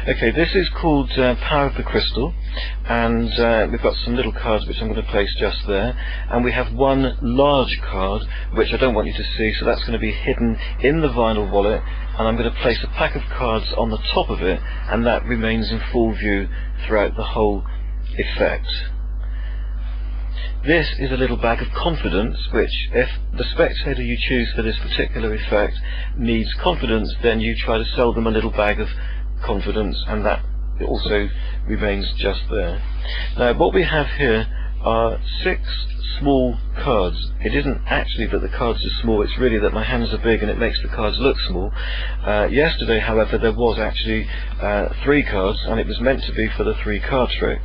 Okay, this is called Power of the Crystal, and we've got some little cards which I'm going to place just there, and we have one large card which I don't want you to see, so that's going to be hidden in the vinyl wallet, and I'm going to place a pack of cards on the top of it, and that remains in full view throughout the whole effect. This is a little bag of confidence, which if the spectator you choose for this particular effect needs confidence, then you try to sell them a little bag of confidence, and that also remains just there. Now what we have here are 6 small cards. It isn't actually that the cards are small, it's really that my hands are big and it makes the cards look small. Yesterday, however, there was actually 3 cards, and it was meant to be for the 3 card trick.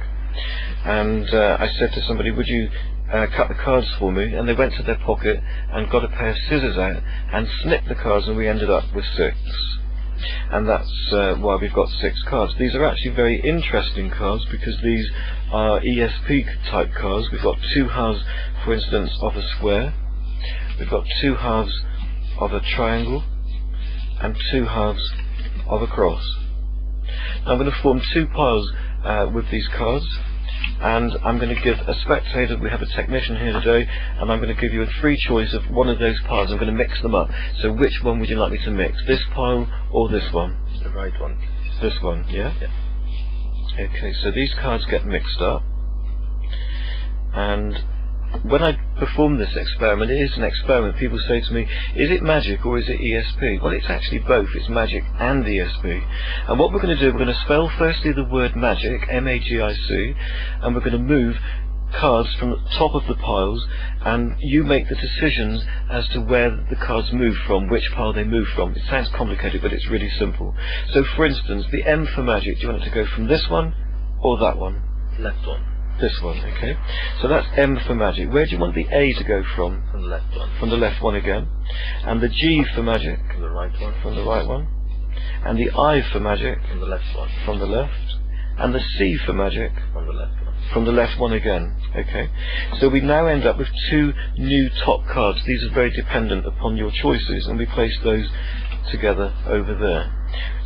And I said to somebody, would you cut the cards for me? And they went to their pocket and got a pair of scissors out and snipped the cards, and we ended up with 6. And that's why we've got 6 cards. These are actually very interesting cards because these are ESP type cards. We've got 2 halves, for instance, of a square. We've got 2 halves of a triangle and 2 halves of a cross. Now I'm going to form 2 piles with these cards, and I'm going to give a spectator, we have a technician here today, and I'm going to give you a free choice of one of those piles. I'm going to mix them up. So which one would you like me to mix? This pile or this one? The right one. This one, yeah? Yeah. Okay, so these cards get mixed up, and when I perform this experiment, it is an experiment. People say to me, is it magic or is it ESP? Well, it's actually both. It's magic and ESP. And what we're going to do, we're going to spell firstly the word magic, M-A-G-I-C, and we're going to move cards from the top of the piles, and you make the decisions as to where the cards move from, which pile they move from. It sounds complicated, but it's really simple. So for instance, the M for magic, do you want it to go from this one or that one? Left one. This one, okay. So that's M for magic. Where do you want the A to go from? From the left one. From the left one again. And the G for magic? From the right one. From the right one. And the I for magic? From the left one. From the left. And the C for magic? From the left one. From the left one again. Okay. So we now end up with 2 new top cards. These are very dependent upon your choices, and we place those together over there.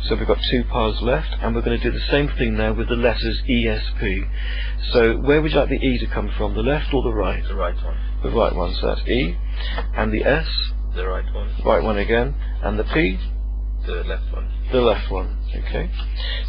So we've got 2 piles left, and we're going to do the same thing now with the letters ESP. So where would you like the E to come from, the left or the right? The right one. The right one, so that's E. And the S? The right one. Right one again. And the P? The left one. The left one, okay.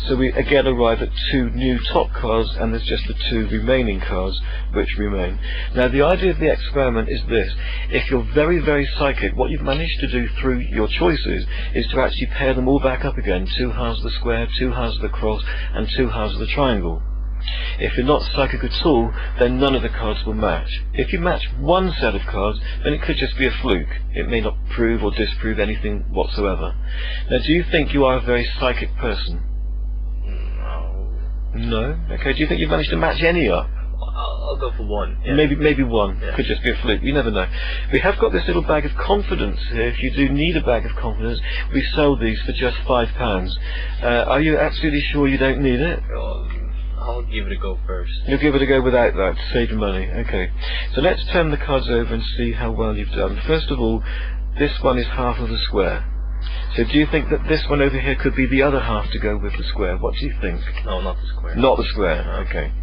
So we again arrive at 2 new top cards, and there's just the 2 remaining cards which remain. Now the idea of the experiment is this: if you're very, very psychic, what you've managed to do through your choices is to actually pair them all back up again. 2 halves of the square, 2 halves of the cross, and 2 halves of the triangle. If you're not psychic at all, then none of the cards will match. If you match one set of cards, then it could just be a fluke. It may not prove or disprove anything whatsoever. Now, do you think you are a very psychic person? No. No? Okay, do you think you've managed to match any up? I'll go for 1. Yeah. Maybe one. Yeah. Could just be a fluke. You never know. We have got this little bag of confidence here. If you do need a bag of confidence, we sell these for just £5. Are you absolutely sure you don't need it? I'll give it a go first. You'll give it a go without that to save your money. Okay. So let's turn the cards over and see how well you've done. First of all, this one is half of the square. So do you think that this one over here could be the other half to go with the square? What do you think? No, not the square. Not the square. Okay.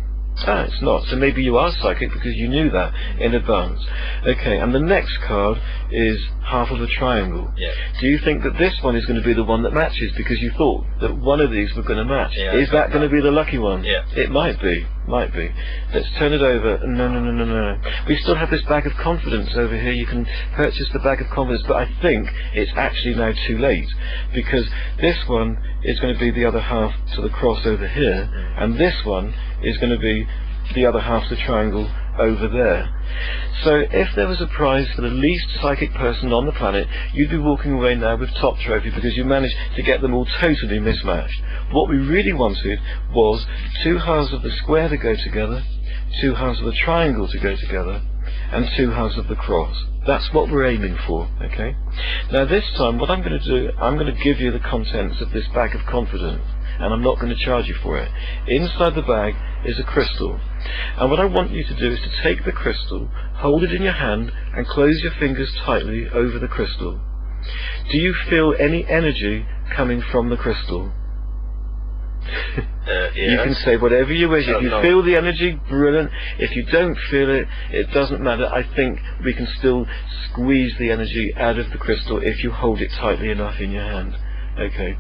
Ah, it's not. So maybe you are psychic because you knew that in advance. Okay, and the next card is half of a triangle. Yeah. Do you think that this one is going to be the one that matches because you thought that one of these were going to match? Yeah, is that going to be the lucky one? Yeah. It might be. Might be. Let's turn it over. No. We still have this bag of confidence over here. You can purchase the bag of confidence, but I think it's actually now too late because this one is going to be the other half to the cross over here, and this one is going to be the other half of the triangle over there. So if there was a prize for the least psychic person on the planet, you'd be walking away now with top trophy because you managed to get them all totally mismatched. What we really wanted was 2 halves of the square to go together, 2 halves of the triangle to go together, and 2 halves of the cross. That's what we're aiming for, okay? Now this time what I'm going to do, I'm going to give you the contents of this bag of confidence, and I'm not going to charge you for it. Inside the bag is a crystal, and what I want you to do is to take the crystal, hold it in your hand, and close your fingers tightly over the crystal. Do you feel any energy coming from the crystal? You can say whatever you wish. If you feel the energy, brilliant. If you don't feel it, it doesn't matter. I think we can still squeeze the energy out of the crystal if you hold it tightly enough in your hand. Okay.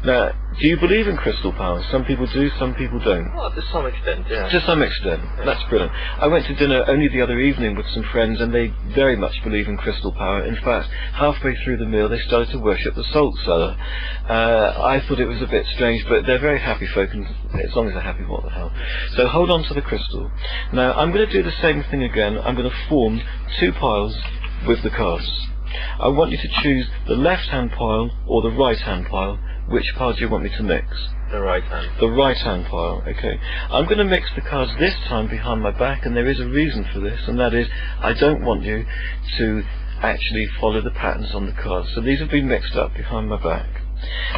Now, do you believe in crystal power? Some people do, some people don't. Well, to some extent, yeah. To some extent. That's brilliant. I went to dinner only the other evening with some friends, and they very much believe in crystal power. In fact, halfway through the meal, they started to worship the salt cellar. I thought it was a bit strange, but they're very happy folk, and as long as they're happy, what the hell. So hold on to the crystal. Now, I'm going to do the same thing again. I'm going to form two piles with the cards. I want you to choose the left-hand pile or the right-hand pile. Which pile do you want me to mix? The right hand. The right-hand pile, okay. I'm going to mix the cards this time behind my back, and there is a reason for this, and that is I don't want you to actually follow the patterns on the cards. So these have been mixed up behind my back.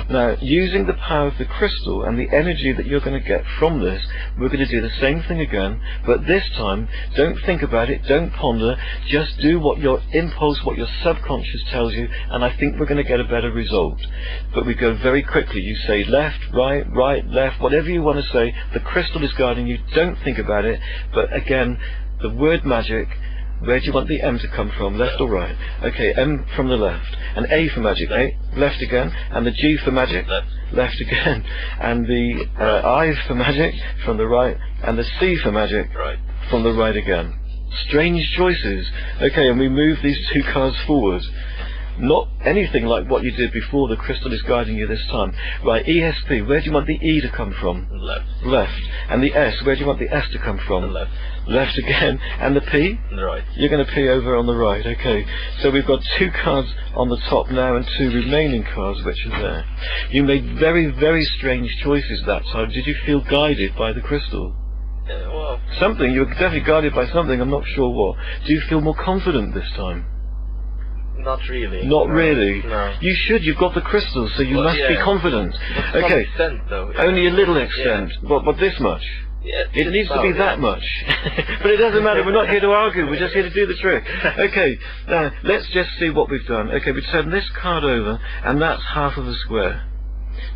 Now, using the power of the crystal and the energy that you're going to get from this, we're going to do the same thing again, but this time, don't think about it, don't ponder, just do what your impulse, what your subconscious tells you, and I think we're going to get a better result. But we go very quickly. You say left, right, left, whatever you want to say. The crystal is guiding you. Don't think about it. But again, the word magic, where do you want the M to come from, left or right? Okay, M from the left. And A for magic, left again. And the G for magic, left again. And the I for magic, from the right. And the C for magic, from the right again. Strange choices. Okay, and we move these two cards forward. Not anything like what you did before. The crystal is guiding you this time. Right, ESP, where do you want the E to come from? Left. Left. And the S, where do you want the S to come from? The left. Left again. And the P? The right. You're going to P over on the right, okay. So we've got two cards on the top now and two remaining cards which are there. You made very, very strange choices that time. Did you feel guided by the crystal? Well, something, you were definitely guided by something, I'm not sure what. Do you feel more confident this time? not really. Not really? No. You should, you've got the crystals, so you must be confident. To some extent, though. Yeah. Only a little extent. But this much? Yeah, it needs to be that much. But it doesn't matter, we're not here to argue, we're just here to do the trick. Okay, now let's just see what we've done. Okay, we turn this card over, and that's half of a square.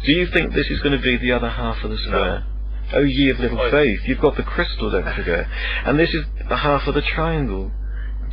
Do you think this is going to be the other half of the square? No. Oh, ye of little faith, you've got the crystal, don't forget. And this is the half of the triangle.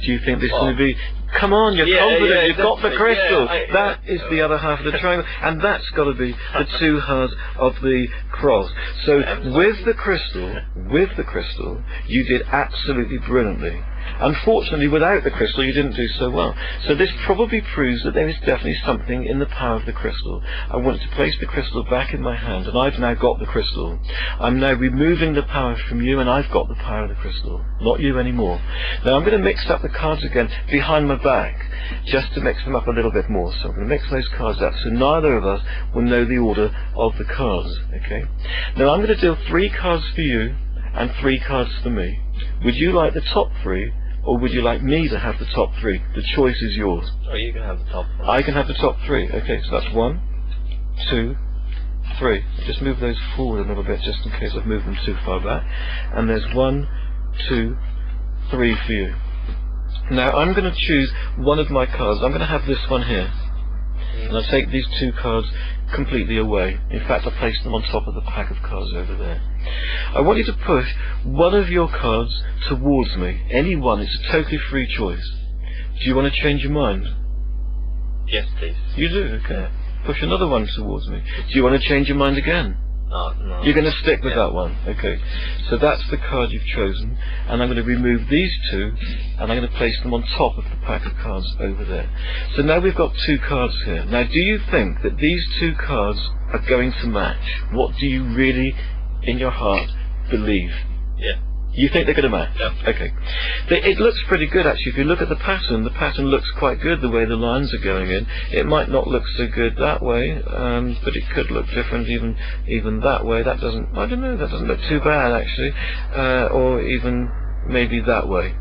Do you think this is going to be... Come on, you're confident, you've got the crystal. That is the other half of the triangle. And that's got to be the two halves of the cross. So with the crystal, you did absolutely brilliantly. Unfortunately, without the crystal, you didn't do so well. So this probably proves that there is definitely something in the power of the crystal. I want to place the crystal back in my hand, and I've now got the crystal. I'm now removing the power from you, and I've got the power of the crystal. Not you anymore. Now I'm going to mix up the cards again behind my back, just to mix them up a little bit more. So I'm going to mix those cards up, so neither of us will know the order of the cards. Okay. Now I'm going to deal 3 cards for you, and 3 cards for me. Would you like the top 3, or would you like me to have the top 3? The choice is yours. Oh, you can have the top 3. I can have the top 3. Okay, so that's 1, 2, 3. Just move those forward a little bit, just in case I've moved them too far back. And there's 1, 2, 3 for you. Now I'm going to choose one of my cards. I'm going to have this one here. And I'll take these 2 cards completely away. In fact, I'll place them on top of the pack of cards over there. I want you to push one of your cards towards me. Any one. It's a totally free choice. Do you want to change your mind? Yes, please. You do? Okay. Yeah. Push another one towards me. Do you want to change your mind again? No. You're going to stick with that one. Okay. So that's the card you've chosen. And I'm going to remove these 2, and I'm going to place them on top of the pack of cards over there. So now we've got 2 cards here. Now, do you think that these 2 cards are going to match? What do you really, in your heart, believe? Yeah. You think they're going to match? Yeah. Okay. It looks pretty good, actually. If you look at the pattern looks quite good the way the lines are going in. It might not look so good that way, but it could look different even that way. That doesn't, I don't know, that doesn't look too bad, actually. Or even maybe that way.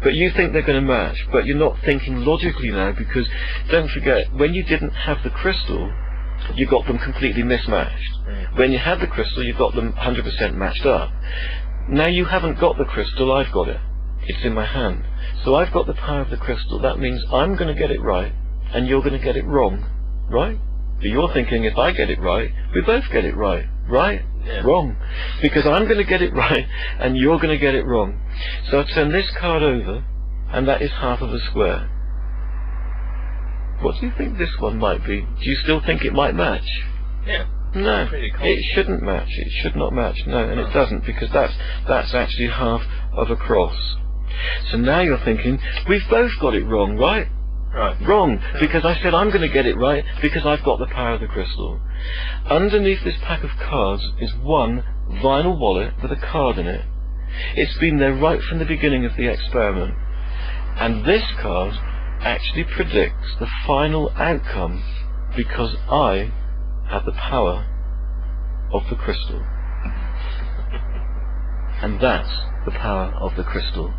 But you think they're going to match, but you're not thinking logically now, because don't forget, when you didn't have the crystal, you got them completely mismatched. When you had the crystal, you got them 100% matched up. Now you haven't got the crystal, I've got it. It's in my hand. So I've got the power of the crystal. That means I'm going to get it right, and you're going to get it wrong. Right? But you're thinking, if I get it right, we both get it right. right? Yeah. Wrong. Because I'm going to get it right and you're going to get it wrong. So I turn this card over, and that is half of a square. What do you think this one might be? Do you still think it might match? Yeah. No, Pretty cool. it shouldn't match. It should not match. No, and it doesn't, because that's actually half of a cross. So now you're thinking, we've both got it wrong, right? Right. Wrong, because I said I'm going to get it right because I've got the power of the crystal. Underneath this pack of cards is one vinyl wallet with a card in it. It's been there right from the beginning of the experiment. And this card actually predicts the final outcome because I have the power of the crystal. And that's the power of the crystal.